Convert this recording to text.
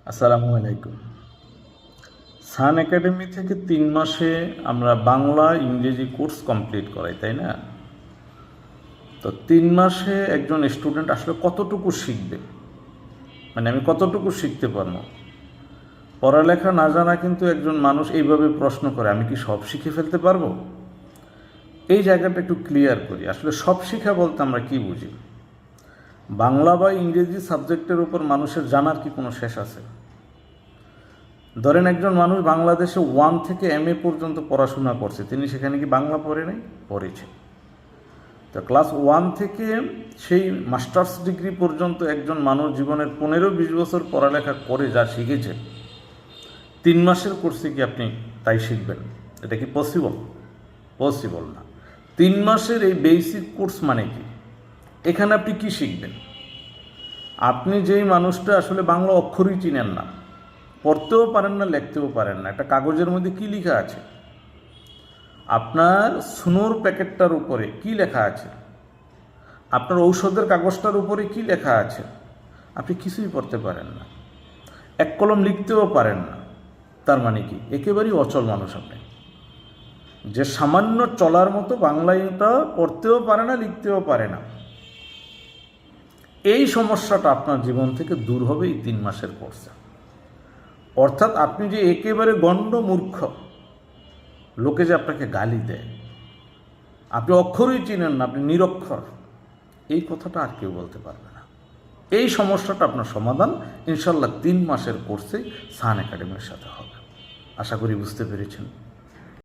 আসসালামু আলাইকুম। সান একাডেমি থেকে 3 মাসে আমরা বাংলা ইংরেজি কোর্স কমপ্লিট করাই, তাই না? তো 3 মাসে একজন স্টুডেন্ট আসলে কতটুকু শিখবে, মানে আমি কতটুকু শিখতে পারবো? পড়ালেখা না জানা কিন্তু একজন মানুষ এইভাবে প্রশ্ন করে, আমি কি সব শিখে ফেলতে পারবো? এই জায়গাটা একটু ক্লিয়ার করি। আসলে সব শিখা বলতে আমরা কি বুঝি? বাংলা বা ইংরেজি সাবজেক্টের উপর মানুষের জানার কি কোনো শেষ আছে? ধরেন একজন মানুষ বাংলাদেশে 1 থেকে MA পর্যন্ত পড়াশোনা করছে, তিনি সেখানে কি বাংলা পড়ে নাই? পড়েছে। তো ক্লাস 1 থেকে সেই মাস্টার্স ডিগ্রি পর্যন্ত একজন মানুষ জীবনের 15-20 বছর পড়ালেখা করে যা শিখেছে, 3 মাসের কোর্সে কি আপনি তাই শিখবেন? এটা কি পসিবল? পসিবল না। 3 মাসের এই বেসিক কোর্স মানে কি? এখানে আপনি কি শিখবেন? আপনি যেই মানুষটা আসলে বাংলা অক্ষরই চিনেন না, পড়তেও পারেন না, লিখতেও পারেন না, একটা কাগজের মধ্যে কি লেখা আছে, আপনার সুনোর প্যাকেটটার উপরে কি লেখা আছে, আপনার ঔষধের কাগজটার উপরে কি লেখা আছে, আপনি কিছুই পড়তে পারেন না, এক কলম লিখতেও পারেন না। তার মানে কি? একেবারেই অচল মানুষ আপনি, যে সামান্য চলার মতো বাংলাটা পড়তেও পারে না, লিখতেও পারে না। এই সমস্যাটা আপনার জীবন থেকে দূর হবে এই 3 মাসের কোর্সে। অর্থাৎ আপনি যে একেবারে গণ্ড মূর্খ, লোকে যে আপনাকে গালি দেয়, আপনি অক্ষরই চিনেন না, আপনি নিরক্ষর, এই কথাটা আর কেউ বলতে পারবে না। এই সমস্যাটা আপনার সমাধান ইনশাল্লাহ 3 মাসের কোর্সে সান একাডেমির সাথে হবে। আশা করি বুঝতে পেরেছেন।